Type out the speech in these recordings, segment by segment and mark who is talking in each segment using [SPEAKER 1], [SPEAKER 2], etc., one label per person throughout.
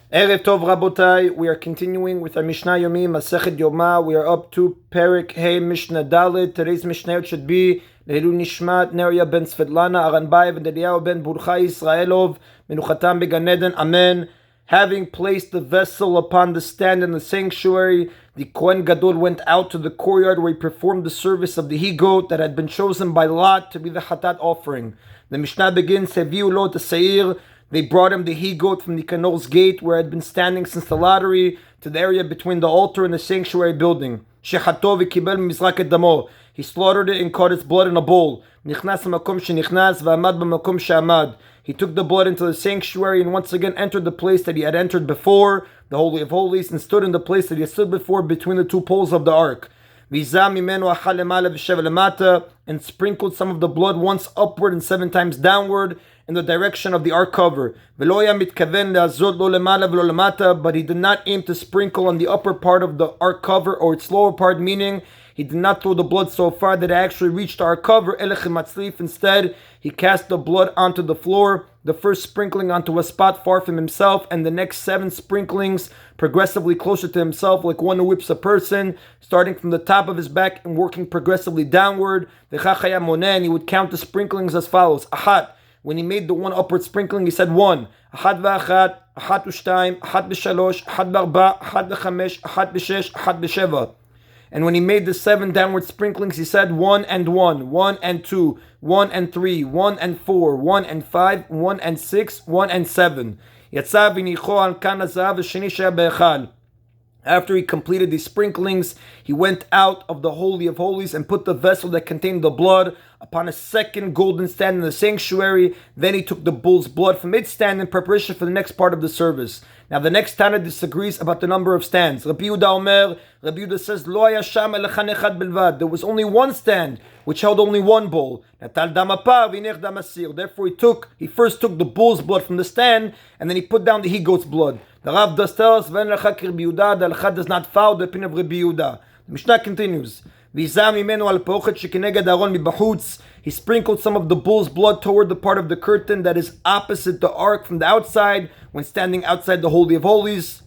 [SPEAKER 1] Erev Tov Rabotai, we are continuing with our Mishna Yomi, Masechet Yoma. We are up to Perik Hey Mishnah Dalet. Today's Mishnah should be Leilu Nishmat Neria ben Svetlana Aranbayev and Eliyahu ben Burchai Israelov Menuchatam Began Eden. Amen. Having placed the vessel upon the stand in the sanctuary, the Kohen Gadol went out to the courtyard where he performed the service of the he-goat that had been chosen by Lot to be the Hatat offering. The Mishnah begins, Heviu lo Seir. They brought him the he-goat from the Kanor's gate where it had been standing since the lottery to the area between the altar and the sanctuary building. Shechato v'kibel mizrak et damo. He slaughtered it and caught its blood in a bowl. Nichnas ha'makom shenichnas v'amad b'makom she'amad. He took the blood into the sanctuary and once again entered the place that he had entered before, the Holy of Holies, and stood in the place that he had stood before between the two poles of the ark. And sprinkled some of the blood once upward and 7 times downward in the direction of the ark cover. But he did not aim to sprinkle on the upper part of the ark cover or its lower part, meaning he did not throw the blood so far that it actually reached our cover. Instead, he cast the blood onto the floor, the first sprinkling onto a spot far from himself, and the next 7 sprinklings progressively closer to himself, like one who whips a person, starting from the top of his back and working progressively downward. And he would count the sprinklings as follows. Ahat. When he made the one upward sprinkling, he said 1. Ahat v'achat, ahat v'shtayim, ahat v'shalosh, ahat v'arba, ahat v'chamesh, ahat v'shesh, ahat v'sheva. And when he made the 7 downward sprinklings, he said 1 and 1, 1 and 2, 1 and 3, 1 and 4, 1 and 5, 1 and 6, 1 and 7. After he completed these sprinklings, he went out of the Holy of Holies and put the vessel that contained the blood upon a second golden stand in the sanctuary. Then he took the bull's blood from its stand in preparation for the next part of the service. Now the next Tana disagrees about the number of stands. Rabbi Yehuda says, Lo haya sham elechan echad bilvad. There was only one stand, which held only one bowl. Therefore he first took the bull's blood from the stand, and then he put down the he-goat's blood. The Rav does tell us, the Alchad does not follow the opinion of Rabbi Yehuda. The Mishnah continues, he sprinkled some of the bull's blood toward the part of the curtain that is opposite the ark from the outside when standing outside the Holy of Holies.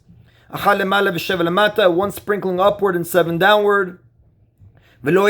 [SPEAKER 1] 1 sprinkling upward and 7 downward. But he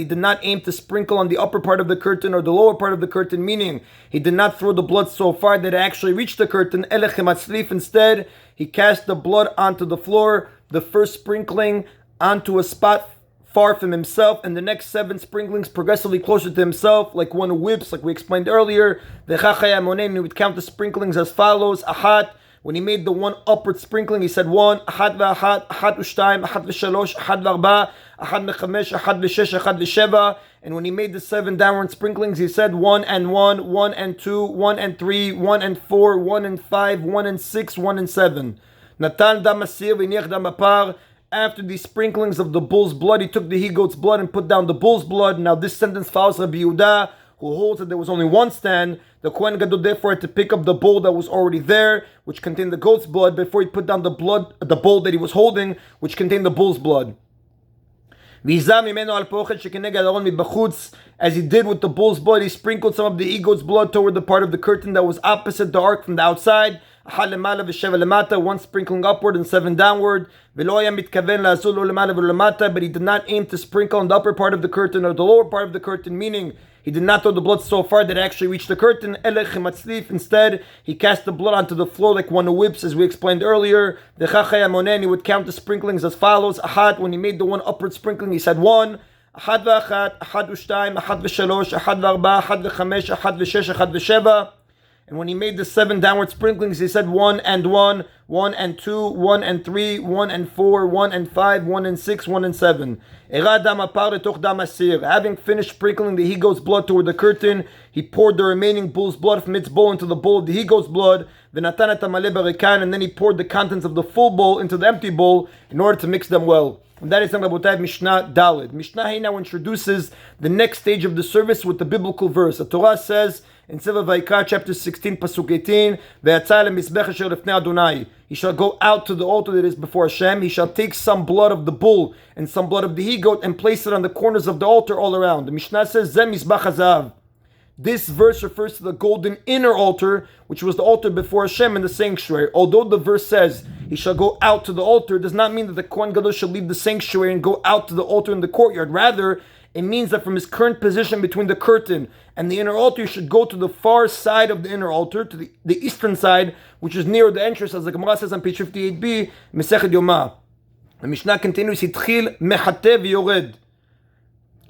[SPEAKER 1] did not aim to sprinkle on the upper part of the curtain or the lower part of the curtain, meaning he did not throw the blood so far that it actually reached the curtain. Instead, he cast the blood onto the floor, the first sprinkling onto a spot far from himself, and the next 7 sprinklings progressively closer to himself, like one who whips, like we explained earlier. He would count the sprinklings as follows. Ahat. When he made the one upward sprinkling, he said 1, Ahat v'ahat, Ahat v'shtayim, Ahat v'shalosh, Ahat v'arba, Ahat v'chamesh, Ahat v'shesh, Ahat v'sheva. And when he made the 7 downward sprinklings, he said 1 and 1, 1 and 2, 1 and 3, 1 and 4, 1 and 5, 1 and 6, 1 and 7. Natan dam asir v'niach dam apar. After the sprinklings of the bull's blood, he took the he-goat's blood and put down the bull's blood. Now this sentence follows Rabbi Yehuda, who holds that there was only one stand. The Kohen Gadol therefore had to pick up the bowl that was already there, which contained the goat's blood, before he put down the bowl that he was holding, which contained the bull's blood. As he did with the bull's blood, he sprinkled some of the he-goat's blood toward the part of the curtain that was opposite the ark from the outside. 1 sprinkling upward and 7 downward. But he did not aim to sprinkle on the upper part of the curtain or the lower part of the curtain, meaning he did not throw the blood so far that it actually reached the curtain. Instead, he cast the blood onto the floor like one who whips, as we explained earlier. He would count the sprinklings as follows. Ahat. When he made the one upward sprinkling, he said 1. Ahat v'achat, Ahat v'shtayim, Ahat v'shalosh, Ahat v'arba, Ahat v'chamesh, Ahat v'shesh, Ahat v'sheva. And when he made the 7 downward sprinklings, he said 1 and 1, 1 and 2, 1 and 3, 1 and 4, 1 and 5, 1 and 6, 1 and 7. Having finished sprinkling the he-goat's blood toward the curtain, he poured the remaining bull's blood from its bowl into the bowl of the he-goat's blood, and then he poured the contents of the full bowl into the empty bowl in order to mix them well. And that is Mishnah Dalet. Mishnah now introduces the next stage of the service with the biblical verse. The Torah says in Sefer Vayikra, chapter 16, pasuk 18, he shall go out to the altar that is before Hashem. He shall take some blood of the bull and some blood of the he-goat and place it on the corners of the altar all around. The Mishnah says, Zeh mizbach hazav. This verse refers to the golden inner altar, which was the altar before Hashem in the sanctuary. Although the verse says he shall go out to the altar, it does not mean that the Kohen Gadol shall leave the sanctuary and go out to the altar in the courtyard. Rather, it means that from his current position between the curtain and the inner altar, he should go to the far side of the inner altar, to the eastern side, which is near the entrance, as the Gemara says on page 58b, Masechet Yoma. The Mishnah continues, Hitchil mechatev yored.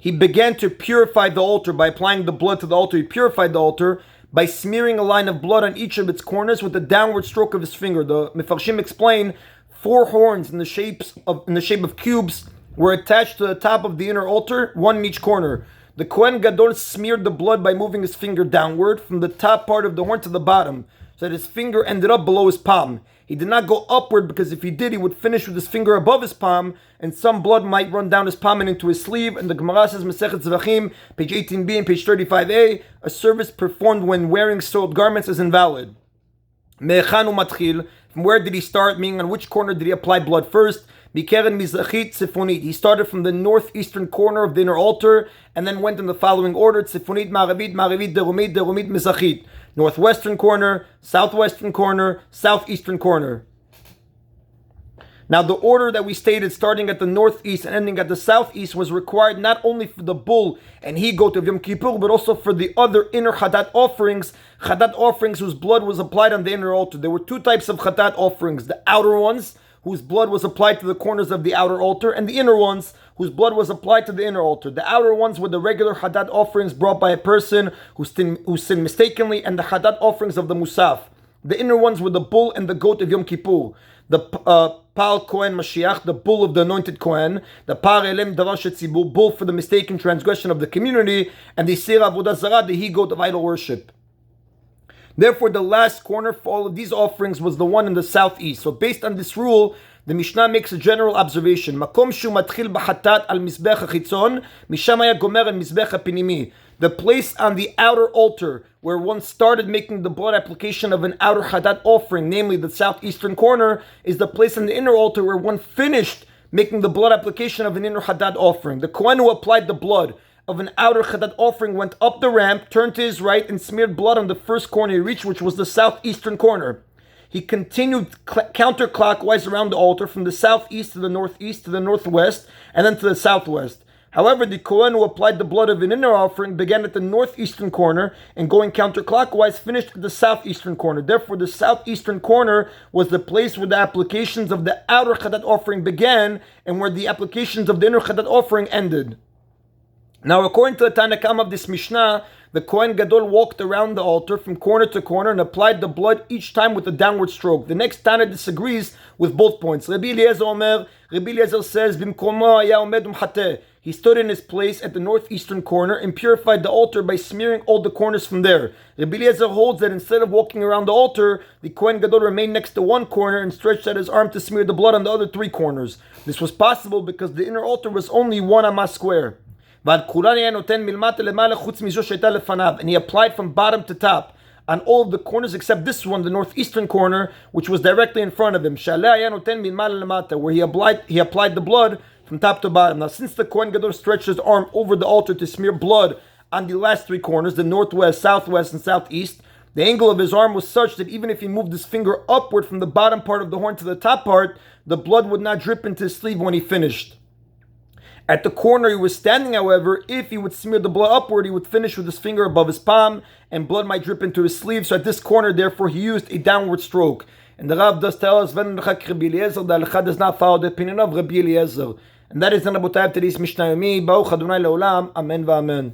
[SPEAKER 1] He began to purify the altar by applying the blood to the altar. He purified the altar by smearing a line of blood on each of its corners with a downward stroke of his finger. The Mefarshim explain 4 horns in the shape of cubes were attached to the top of the inner altar, one in each corner. The Kohen Gadol smeared the blood by moving his finger downward from the top part of the horn to the bottom, so that his finger ended up below his palm. He did not go upward, because if he did, he would finish with his finger above his palm, and some blood might run down his palm and into his sleeve. And the Gemara says, Masechet Zvachim, page 18b and page 35a, a service performed when wearing soiled garments is invalid. Me'echanu matchil, from where did he start, meaning on which corner did he apply blood first? Mikeren mizrachit tzifonit. He started from the northeastern corner of the inner altar, and then went in the following order: tzifonit, ma'aravit, ma'aravit, derumit, derumit, mizrachit. Northwestern corner, southwestern corner, southeastern corner. Now, the order that we stated, starting at the northeast and ending at the southeast, was required not only for the bull and he-goat of Yom Kippur, but also for the other inner chatat offerings whose blood was applied on the inner altar. There were 2 types of chatat offerings: the outer ones, whose blood was applied to the corners of the outer altar, and the inner ones, whose blood was applied to the inner altar. The outer ones were the regular Hadat offerings brought by a person who sinned mistakenly, and the Hadat offerings of the Musaf. The inner ones were the bull and the goat of Yom Kippur. The Pal Kohen Mashiach, the bull of the anointed Kohen, the Par Elem Davash Tzibur, bull for the mistaken transgression of the community, and the Sir Avodah Zarah, the he-goat of idol worship. Therefore, the last corner for all of these offerings was the one in the southeast. So based on this rule, the Mishnah makes a general observation. Makom shu matchil b'chatat al mizbech hachitzon, misham haya gomer al mizbech hapinimi. The place on the outer altar where one started making the blood application of an outer chatat offering, namely the southeastern corner, is the place on the inner altar where one finished making the blood application of an inner chatat offering. The Kohen who applied the blood of an outer chatat offering went up the ramp, turned to his right, and smeared blood on the first corner he reached, which was the southeastern corner. He continued counterclockwise around the altar from the southeast to the northeast to the northwest, and then to the southwest. However, the Kohen who applied the blood of an inner offering began at the northeastern corner, and going counterclockwise finished at the southeastern corner. Therefore, the southeastern corner was the place where the applications of the outer chatat offering began, and where the applications of the inner chatat offering ended. Now, according to the Tanakam of this Mishnah, the Kohen Gadol walked around the altar from corner to corner and applied the blood each time with a downward stroke. The next Tana disagrees with both points. Rabbi Eliezer says, he stood in his place at the northeastern corner and purified the altar by smearing all the corners from there. Rabbi Eliezer holds that instead of walking around the altar, the Kohen Gadol remained next to one corner and stretched out his arm to smear the blood on the other 3 corners. This was possible because the inner altar was only 1 amma square. And he applied from bottom to top on all of the corners except this one, the northeastern corner, which was directly in front of him, where he applied the blood from top to bottom. Now, since the Kohen Gadol stretched his arm over the altar to smear blood on the last 3 corners, the northwest, southwest, and southeast, the angle of his arm was such that even if he moved his finger upward from the bottom part of the horn to the top part, the blood would not drip into his sleeve when he finished. At the corner he was standing, however, if he would smear the blood upward, he would finish with his finger above his palm, and blood might drip into his sleeve. So at this corner, therefore, he used a downward stroke. And the Rav does tell us, the Halacha does not follow the opinion of Rabbi Eliezer. And that is the Rabotai of today's Mishna Yomi. Baruch Adonai Leolam. Amen v'amen.